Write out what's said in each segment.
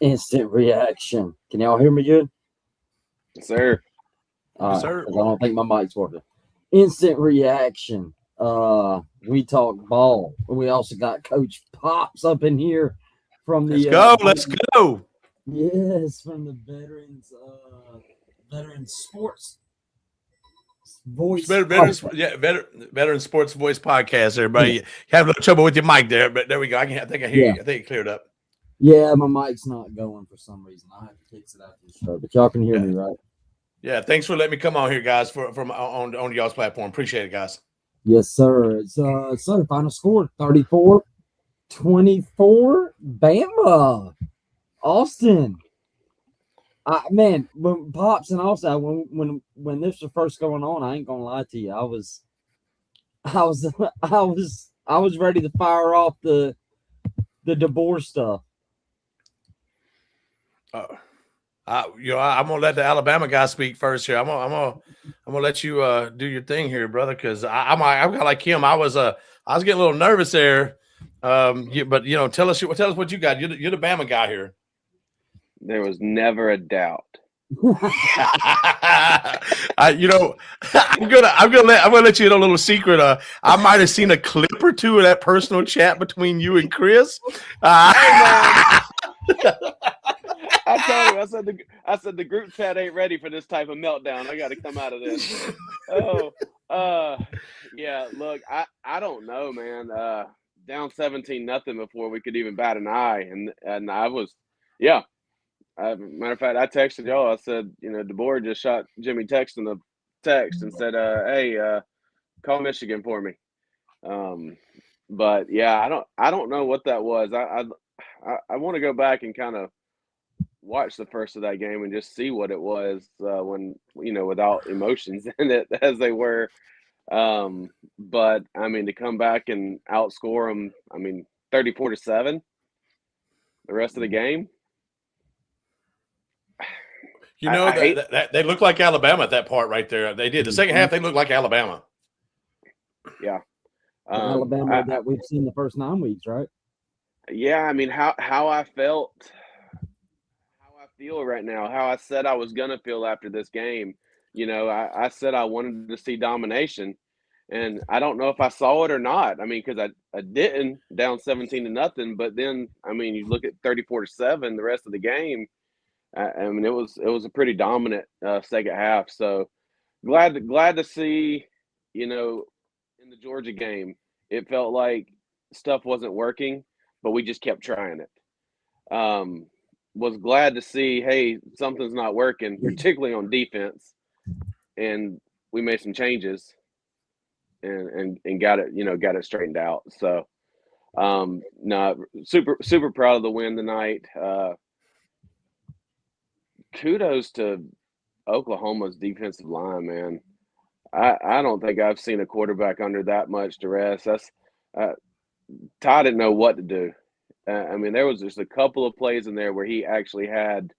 Instant reaction. Can y'all hear me good? Yes, sir. All Yes, right, sir. 'cause I don't think my mic's working. Instant reaction. We talk ball. We also got Coach Pops up in here from Let's the go. Let's go. yes, from the veteran sports voice. Veteran Sports Voice Podcast. Everybody, you have a little trouble with your mic there, but there we go. I think I hear you. I think it cleared up. Yeah, my mic's not going for some reason. I have to fix it after the show, but y'all can hear me, right? Yeah, thanks for letting me come on here, guys, from on y'all's platform. Appreciate it, guys. Yes, sir. It's so final score 34-24. Bama. Austin. Man, when Pops and also when this was first going on, I ain't gonna lie to you. I was I was ready to fire off the DeBoer stuff. I'm gonna let the Alabama guy speak first here. I'm gonna let you do your thing here, brother, because I'm kind of like him. I was getting a little nervous there. But tell us what you got. You're the Bama guy here. There was never a doubt. I'm gonna let you in a little secret. I might have seen a clip or two of that personal chat between you and Chris. I told him, I said the group chat ain't ready for this type of meltdown. I got to come out of this. Yeah. Look, I don't know, man. Down 17-0 before we could even bat an eye, and I was, yeah. Matter of fact, I texted y'all. I said, DeBoer just shot Jimmy Texton a text and said, "Hey, call Michigan for me." But yeah, I don't know what that was. I want to go back and kind of watch the first of that game and just see what it was when without emotions in it as they were. But I mean, to come back and outscore them, 34-7 the rest of the game. They looked like Alabama at that part right there. They did. The second half, they looked like Alabama. Yeah. Alabama that we've seen the first 9 weeks, right? Yeah, I mean, how I felt, how I feel right now, how I said I was going to feel after this game. I said I wanted to see domination, and I don't know if I saw it or not. I mean, because I didn't, down 17-0, but then, you look at 34-7 the rest of the game. It was a pretty dominant second half. So glad to see, in the Georgia game, it felt like stuff wasn't working, but we just kept trying it. Was glad to see, hey, something's not working, particularly on defense, and we made some changes and got it straightened out. So no, super proud of the win tonight. Kudos to Oklahoma's defensive line, man. I don't think I've seen a quarterback under that much duress. That's Ty didn't know what to do. There was just a couple of plays in there where he actually had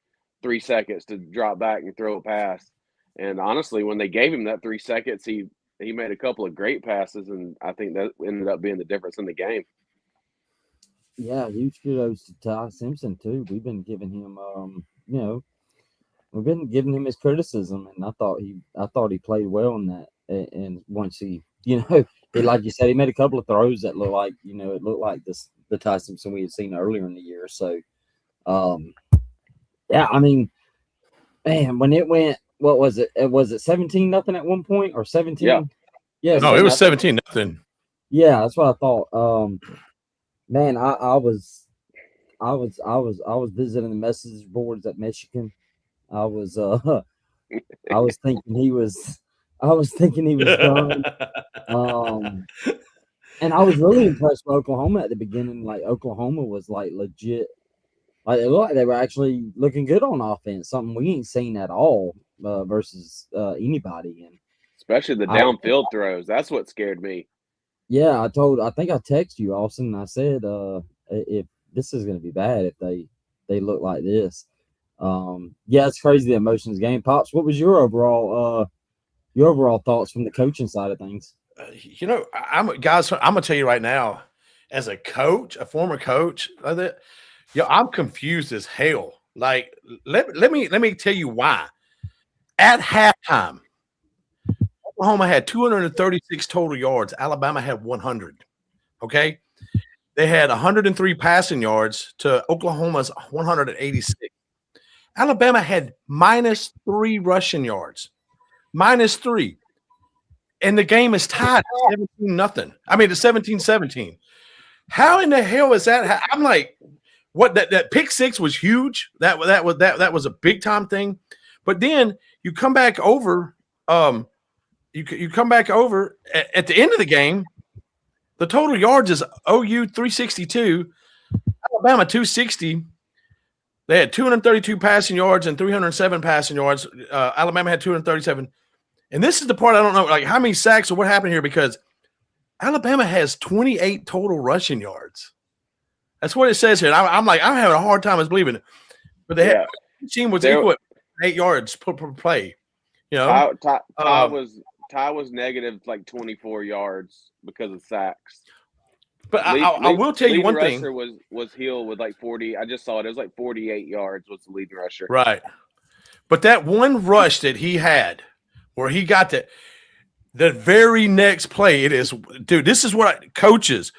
3 seconds to drop back and throw a pass. And honestly, when they gave him that 3 seconds, he made a couple of great passes, and I think that ended up being the difference in the game. Yeah, huge kudos to Ty Simpson too. We've been giving him, we've been giving him his criticism, and I thought he played well in that. And once he, like you said, he made a couple of throws that looked like, it looked like the Ty Simpson we had seen earlier in the year. So, yeah, man, when it went, what was it? Was it 17-0 at one point or 17? Yeah. No, it was 17-0. Yeah, that's what I thought. Man, I was visiting the message boards at Michigan. I was thinking he was done. And I was really impressed with Oklahoma at the beginning. Like, Oklahoma was like legit. Like, it looked like they were actually looking good on offense, something we ain't seen at all versus anybody. And especially the downfield throws. That's what scared me. Yeah, I think I texted you, Austin, and I said, if this is going to be bad if they look like this. Yeah, it's crazy, the emotions game. Pops, what was your overall thoughts from the coaching side of things? I'm gonna tell you right now, as a coach, a former coach, Yo, I'm confused as hell. Like, let me tell you why. At halftime, Oklahoma had 236 total yards. Alabama had 100. Okay, they had 103 passing yards to Oklahoma's 186. Alabama had -3 rushing yards, -3, and the game is tied at 17-0. I mean, it's 17-17. How in the hell is that? I'm like, what? That pick six was huge. That was a big time thing. But then you come back over. You come back over at the end of the game. The total yards is OU 362, Alabama 260. They had 232 passing yards and 307 passing yards. Alabama had 237. And this is the part I don't know, like how many sacks or what happened here, because Alabama has 28 total rushing yards. That's what it says here. I'm like, I'm having a hard time believing it. But the team was equal at 8 yards per play. You know, Ty was negative like 24 yards because of sacks. But I will tell you one thing. Rusher was Hill with like 40. I just saw it. It was like 48 yards was the leading rusher. Right. But that one rush that he had where he got the very next play, it is, dude, this is what coaches,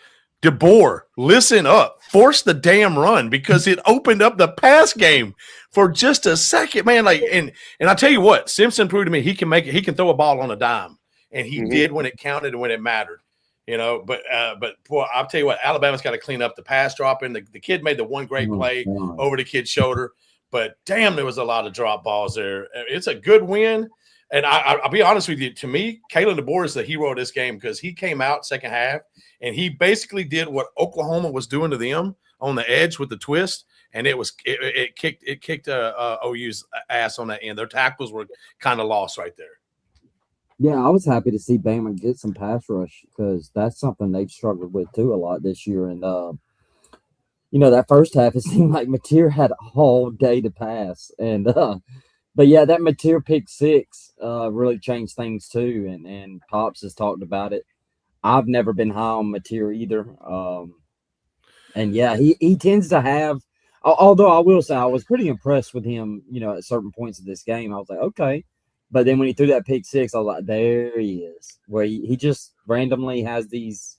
DeBoer, listen up. Force the damn run because it opened up the pass game for just a second, man. Like, and I tell you what, Simpson proved to me he can make it. He can throw a ball on a dime, and he did when it counted and when it mattered. You know, but boy, I'll tell you what, Alabama's got to clean up the pass dropping. The kid made the one great play over the kid's shoulder, but damn, there was a lot of drop balls there. It's a good win. And I'll be honest with you, to me, Kalen DeBoer is the hero of this game because he came out second half and he basically did what Oklahoma was doing to them on the edge with the twist, and it kicked OU's ass on that end. Their tackles were kind of lost right there. Yeah, I was happy to see Bama get some pass rush because that's something they've struggled with too a lot this year. And that first half, it seemed like Mateer had all day to pass, and but yeah, that Mateer pick six really changed things too. And Pops has talked about it. I've never been high on Mateer either. And yeah, he tends to have. Although I will say I was pretty impressed with him. At certain points of this game, I was like, okay. But then when he threw that pick six, I was like, there he is, where he just randomly has these,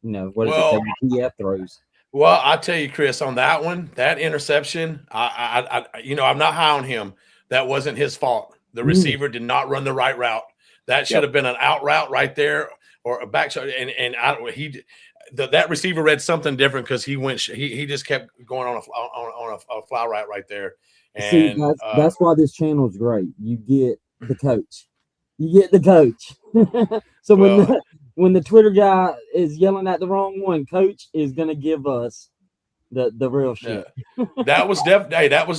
WTF throws. Well, I'll tell you, Chris, on that one, that interception, I'm not high on him. That wasn't his fault. The receiver did not run the right route. That should have been an out route right there or a back shot. That receiver read something different because he just kept going on a fly route right there. And see, that's why this channel is great. You get the coach. You get the coach. So when the Twitter guy is yelling at the wrong one, coach is going to give us the real shit. Yeah. That was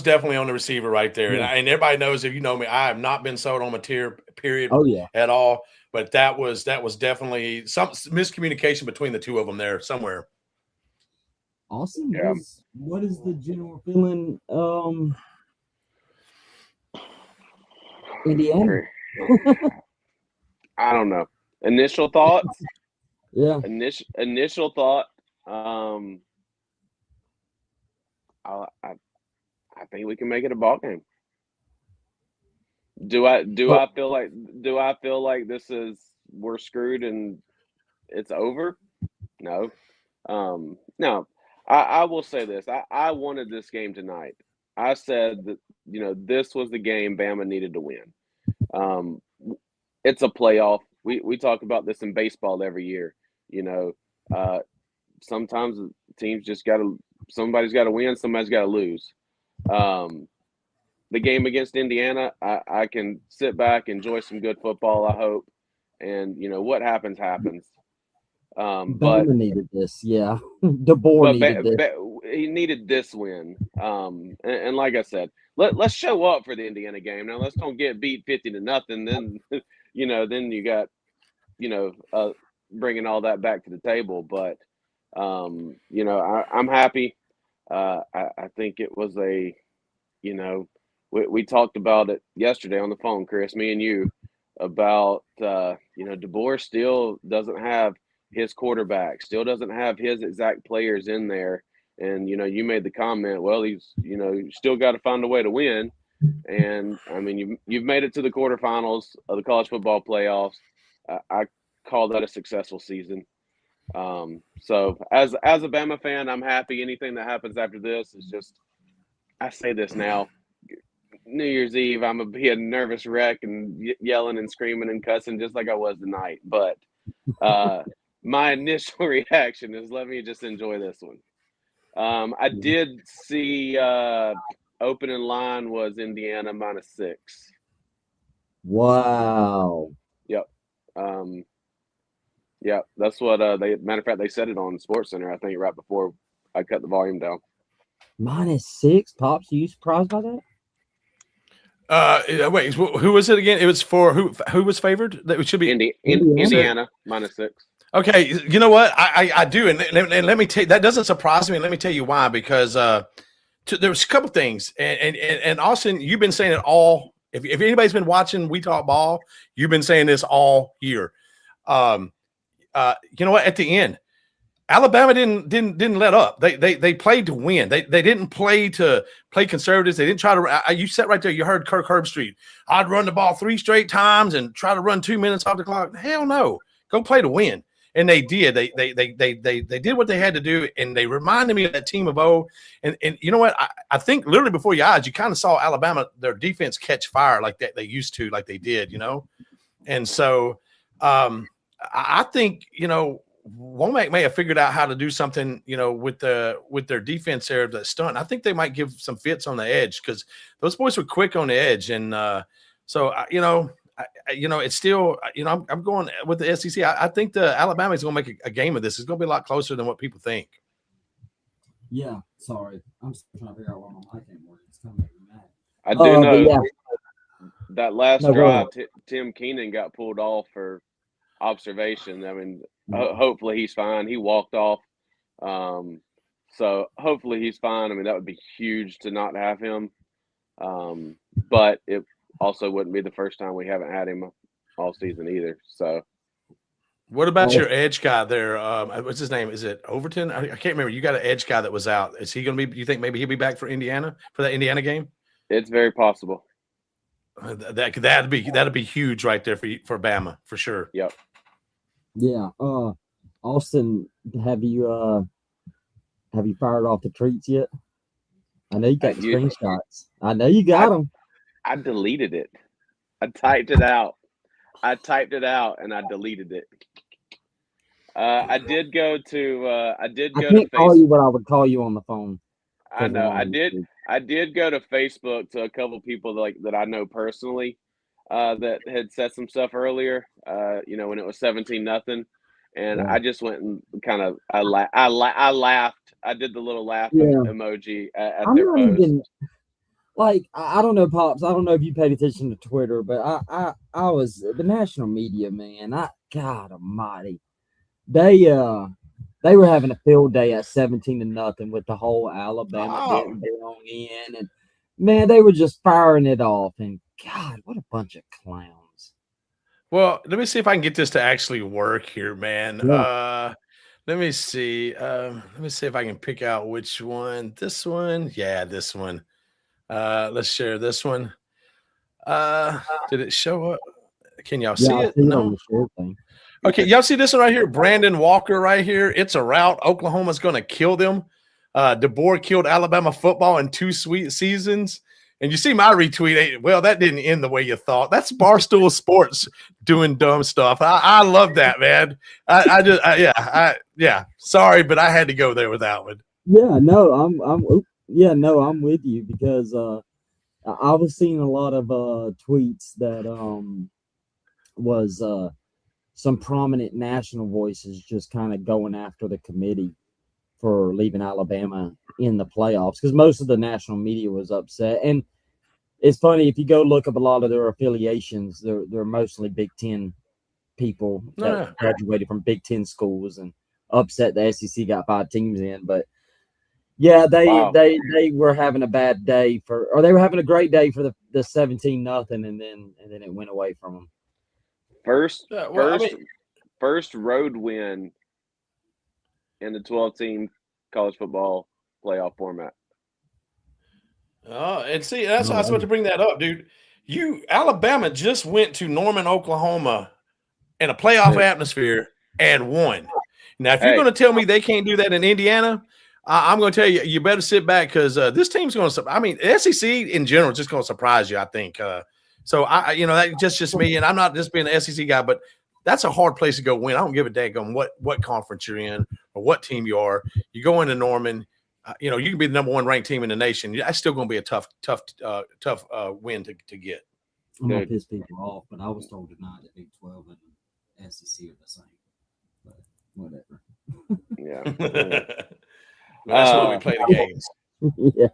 definitely on the receiver right there. Yeah. And everybody knows, if you know me, I have not been sold on Mateer, period, at all. But that was definitely some miscommunication between the two of them there somewhere. Awesome. Yeah. What is the general feeling? Indiana. I don't know. Initial thoughts. Yeah. Initial thought. I think we can make it a ball game. Do I feel like this is we're screwed and it's over? No. No. I will say this. I wanted this game tonight. I said that this was the game Bama needed to win. It's a playoff. We talk about this in baseball every year. Sometimes teams just somebody's got to win, somebody's got to lose. The game against Indiana, I can sit back, enjoy some good football, I hope. And, what happens. Bama needed this, yeah. DeBoer needed this. He needed this win. And like I said, let's show up for the Indiana game. Now, let's don't get beat 50-0. Then, then you got, bringing all that back to the table. But, I'm happy. I think it was we talked about it yesterday on the phone, Chris, me and you, about, DeBoer still doesn't have his quarterback, still doesn't have his exact players in there And you made the comment, well, he's still got to find a way to win. And I mean, you've made it to the quarterfinals of the college football playoffs. I call that a successful season. So as a Bama fan, I'm happy. Anything that happens after this is just, I say this now, New Year's Eve, I'm gonna be a nervous wreck and yelling and screaming and cussing just like I was tonight. But my initial reaction is, let me just enjoy this one. I did see opening line was Indiana -6. Wow. Yep. Yeah, that's what matter of fact, they said it on Sports Center, I think, right before I cut the volume down. -6, Pops. Are you surprised by that? Wait, who was it again? It was for who was favored? That should be Indiana -6. Okay, you know what? I do, and let me tell you, that doesn't surprise me. And let me tell you why. Because there was a couple things, and Austin, you've been saying it all. If anybody's been watching We Talk Ball, you've been saying this all year. You know what? At the end, Alabama didn't let up. They played to win. They didn't play to play conservatives. They didn't try to. You sat right there. You heard Kirk Herbstreit. I'd run the ball 3 straight times and try to run 2 minutes off the clock. Hell no. Go play to win. And they did. They did what they had to do, and they reminded me of that team of old. And you know what? I think literally before your eyes, you kind of saw Alabama, their defense catch fire like that they used to, like they did, And so I think Womack may have figured out how to do something, with their defense there that stunt. I think they might give some fits on the edge because those boys were quick on the edge, and so it's still, I'm going with the SEC. I think the Alabama is going to make a game of this. It's going to be a lot closer than what people think. Yeah, sorry. I'm still trying to figure out why my mic ain't working. It's kind of making me mad. I do know yeah. that last drive, Tim Keenan got pulled off for observation. I mean, hopefully he's fine. He walked off. So hopefully he's fine. I mean, that would be huge to not have him. But it also wouldn't be the first time we haven't had him all season either. So, what about your edge guy there? What's his name? Is it Overton? I can't remember. You got an edge guy that was out. Is he going to be? You think maybe he'll be back for Indiana for that Indiana game? It's very possible. That'd be huge right there for Bama for sure. Yep. Yeah. Austin, have you fired off the treats yet? I know you got the screenshots. I know you got them. I deleted it. I typed it out and I deleted it. I did go to I can't call you what I would call you on the phone. I know. I did go to Facebook to a couple people that I know personally that had said some stuff earlier. When it was 17-0, and I just went and kind of I laughed. I did the little laugh emoji at their post. I don't know, Pops. I don't know if you paid attention to Twitter, but I was the national media, man. God Almighty, they were having a field day at 17-0 with the whole Alabama didn't belong in, and man, they were just firing it off. And God, what a bunch of clowns! Well, let me see if I can get this to actually work here, man. Yeah. Let me see. Let me see if I can pick out which one. This one, yeah, this one. Let's share this one. Did it show up? Can y'all see it? No. Okay, y'all see this one right here? Brandon Walker right here. It's a route. Oklahoma's going to kill them. DeBoer killed Alabama football in 2 sweet seasons. And you see my retweet. Well, that didn't end the way you thought. That's Barstool Sports doing dumb stuff. I love that, man. Yeah. Sorry, but I had to go there with that one. Yeah, no, I'm with you because I was seeing a lot of tweets that was some prominent national voices just kind of going after the committee for leaving Alabama in the playoffs because most of the national media was upset. And it's funny, if you go look up a lot of their affiliations, they're mostly Big Ten people that graduated from Big Ten schools and upset the SEC got 5 teams in. But yeah, they were having a bad day or they were having a great day for the 17-0, and then it went away from them. First road win in the 12-team college football playoff format. Oh, and see, that's No, why I was about to bring that up, dude. Alabama just went to Norman, Oklahoma in a playoff atmosphere and won. Now, if you're Hey. going to tell me they can't do that in Indiana, I'm going to tell you, you better sit back because this team's going to. I mean, SEC in general is just going to surprise you. I think. So that's just me, and I'm not just being an SEC guy, but that's a hard place to go win. I don't give a dang on what conference you're in or what team you are. You go into Norman. You can be the number 1 ranked team in the nation. That's still going to be a tough win to get. I'm gonna piss people off, but I was told tonight that Big 12 and SEC are the same. But whatever. Yeah. That's why we play the games.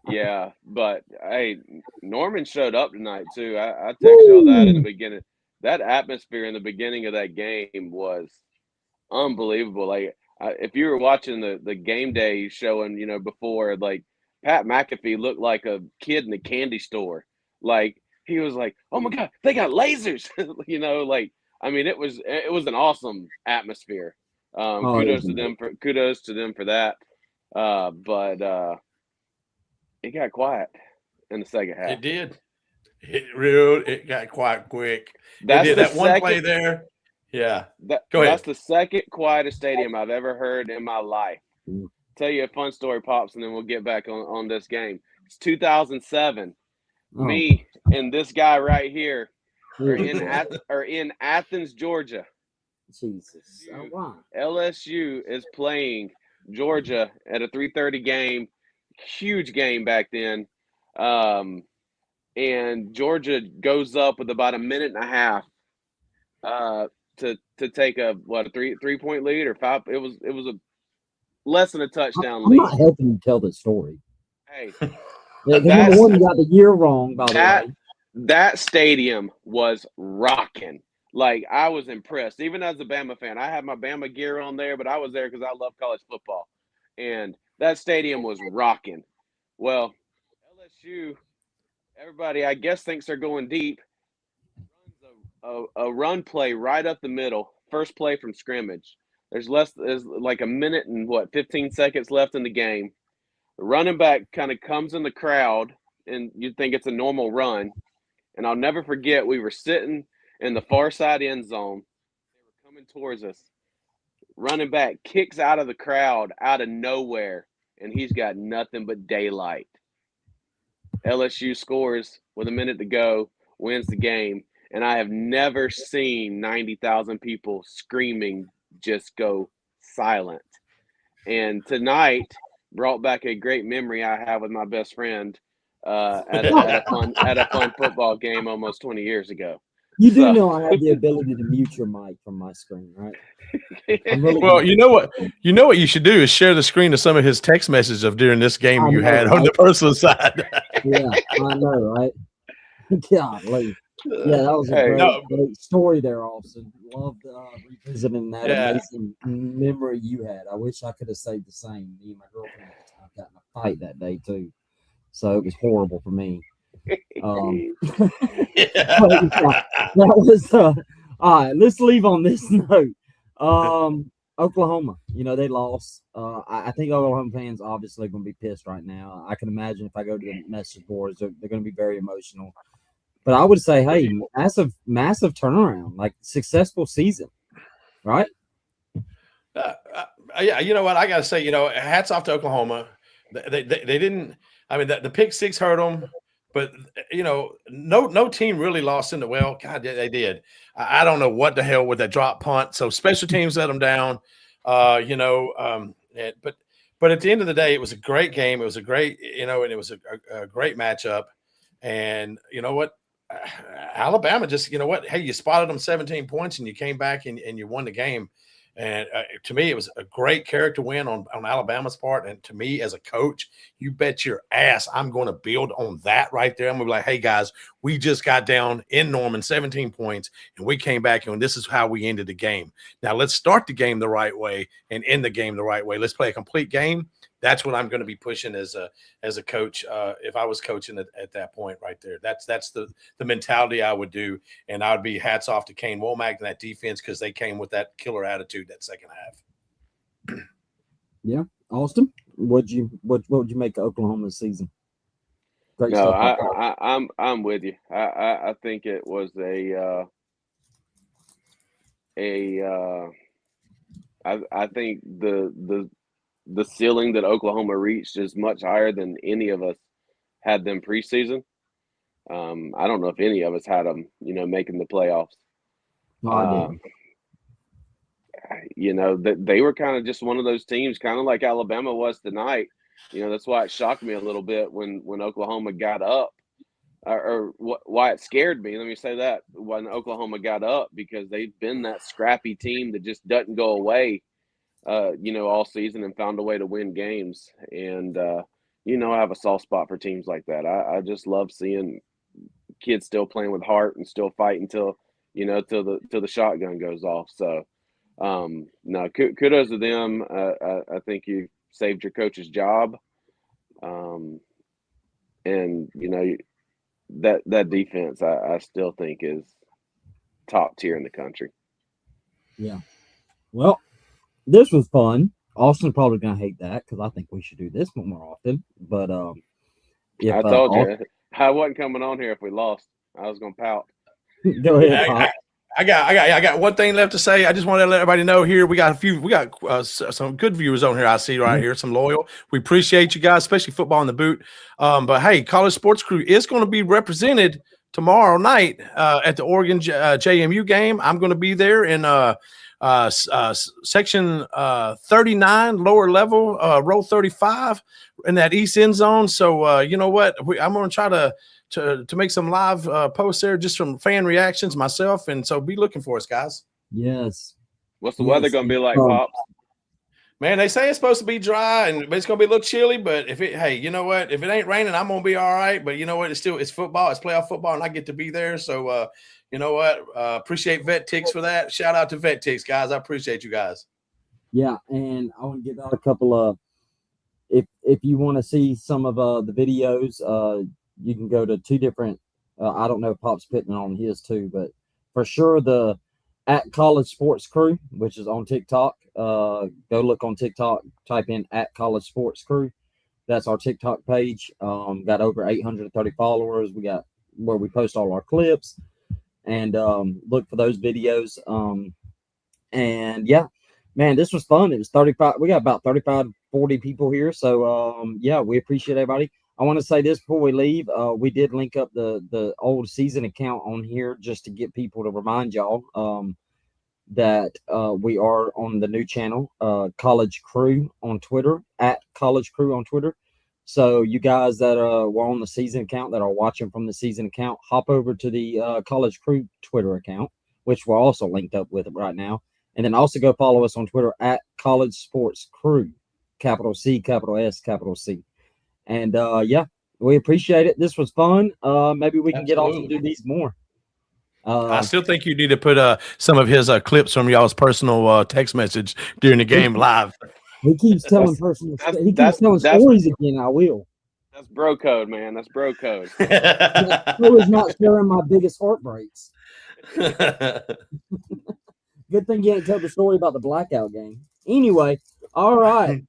Yeah, but hey, Norman showed up tonight too. I text y'all that in the beginning. That atmosphere in the beginning of that game was unbelievable. Like if you were watching the game day showing, before, like Pat McAfee looked like a kid in a candy store. Like he was like, "Oh my God, they got lasers!" I mean, it was an awesome atmosphere. Kudos to them for that. But it got quiet in the second half. It did. It got quiet quick. That's it did. the That one second play there. Yeah. Go ahead. That's the second quietest stadium I've ever heard in my life. Tell you a fun story, Pops, and then we'll get back on this game. It's 2007. Me and this guy right here are in Athens, Georgia. Jesus. Wow. LSU is playing Georgia at a 3:30 game. Huge game back then. And Georgia goes up with about a minute and a half to take a 3-point lead or 5. It was a less than a touchdown lead. I'm not helping you tell the story. Hey, number one, you got the year wrong, by the way. That stadium was rocking. Like, I was impressed. Even as a Bama fan, I had my Bama gear on there, but I was there because I love college football. And that stadium was rocking. Well, LSU, everybody, I guess, thinks they're going deep. Runs a run play right up the middle, first play from scrimmage. There's like a minute and 15 seconds left in the game. The running back kind of comes in the crowd, and you'd think it's a normal run. And I'll never forget, we were sitting in the far side end zone. They were coming towards us. Running back kicks out of the crowd out of nowhere, and he's got nothing but daylight. LSU scores with a minute to go, wins the game, and I have never seen 90,000 people screaming just go silent. And tonight brought back a great memory I have with my best friend at a fun football game almost 20 years ago. You do know I have the ability to mute your mic from my screen, right? Well, you know what you should do is share the screen of some of his text messages of during this game you had on the personal side. Yeah, I know, right? Golly. Yeah, that was a great story there, Austin. Loved revisiting that amazing memory you had. I wish I could have saved the same. Me and my girlfriend got in a fight that day too, so it was horrible for me. That was all right. Let's leave on this note. Oklahoma, they lost. I think Oklahoma fans obviously going to be pissed right now. I can imagine if I go to the message boards, they're going to be very emotional. But I would say, hey, massive turnaround, like successful season, right? Yeah, you know what I got to say. Hats off to Oklahoma. They didn't. I mean, the pick six hurt them, but no team really lost in the well. God, they did. I don't know what the hell with that drop punt. So special teams let them down. But at the end of the day, it was a great game. It was a great, and it was a great matchup. And you know what? Alabama just, hey, you spotted them 17 points and you came back and you won the game. And to me, it was a great character win on Alabama's part. And to me, as a coach, you bet your ass I'm going to build on that right there. I'm going to be like, hey, guys, we just got down in Norman 17 points, and we came back, and this is how we ended the game. Now, let's start the game the right way and end the game the right way. Let's play a complete game. That's what I'm going to be pushing as a coach. If I was coaching at that point right there, that's the mentality I would do. And I would be hats off to Kane Womack and that defense because they came with that killer attitude that second half. Yeah. Austin, what would you make of Oklahoma's season? Great No, stuff. I'm with you. I think it was I think the ceiling that Oklahoma reached is much higher than any of us had them preseason. I don't know if any of us had them, making the playoffs. No, I didn't. That they were kind of just one of those teams, kind of like Alabama was tonight. That's why it shocked me a little bit when Oklahoma got up, or why it scared me. Let me say that when Oklahoma got up, because they've been that scrappy team that just doesn't go away, all season and found a way to win games. And I have a soft spot for teams like that. I just love seeing kids still playing with heart and still fighting till the shotgun goes off. So. No, kudos to them. I think you saved your coach's job. And that defense, I still think is top tier in the country. Yeah. Well, this was fun. Austin's probably gonna hate that because I think we should do this more often. But I told you I wasn't coming on here if we lost. I was gonna pout. Go ahead, Pop. I got one thing left to say. I just want to let everybody know here we got some good viewers on here. I see right here, some loyal. We appreciate you guys, especially football in the boot. But hey, College Sports Crew is going to be represented tomorrow night at the Oregon JMU game. I'm going to be there in section 39, lower level, row 35, in that east end zone. So you know what? I'm going to try to make some live posts there, just from fan reactions myself, and so be looking for us, guys. Yes. What's the weather going to be like, Pops? Man, they say it's supposed to be dry and it's going to be a little chilly, but hey, you know what? If it ain't raining, I'm going to be all right. But you know what? It's football. It's playoff football, and I get to be there. So, you know what? Appreciate Vet Ticks for that. Shout out to Vet Ticks, guys. I appreciate you guys. Yeah, and I want to give out a couple of if you want to see some of the videos, you can go to two different. I don't know if Pop's putting it on his too, but for sure the at College Sports Crew, which is on TikTok. Go look on TikTok. Type in at College Sports Crew. That's our TikTok page. Got over 830 followers. We got where we post all our clips, and look for those videos. And yeah, man, this was fun. It was 35. We got about 35, 40 people here. So yeah, we appreciate everybody. I want to say this before we leave. We did link up the old season account on here just to get people to remind y'all that we are on the new channel, College Crew on Twitter, at College Crew on Twitter. So you guys that were on the season account, that are watching from the season account, hop over to the College Crew Twitter account, which we're also linked up with right now. And then also go follow us on Twitter at College Sports Crew, capital C, capital S, capital C. And yeah, we appreciate it. This was fun. Maybe we can get off and do these more. I still think you need to put some of his clips from y'all's personal text message during the game live. He keeps telling personal. He keeps telling stories again. I will. That's bro code, man. That's bro code. I was not sharing my biggest heartbreaks. Good thing you didn't tell the story about the blackout game. Anyway, all right.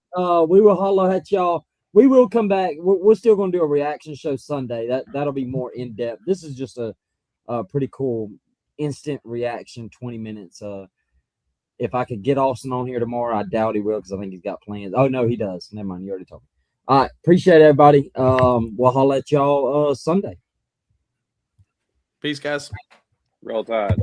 We will holler at y'all. We will come back. We're still going to do a reaction show Sunday. That'll be more in depth. This is just a pretty cool instant reaction, 20 minutes. If I could get Austin on here tomorrow, I doubt he will because I think he's got plans. Oh no, he does. Never mind. You already told me. All right. Appreciate it, everybody. We'll holler at y'all Sunday. Peace, guys. Roll Tide.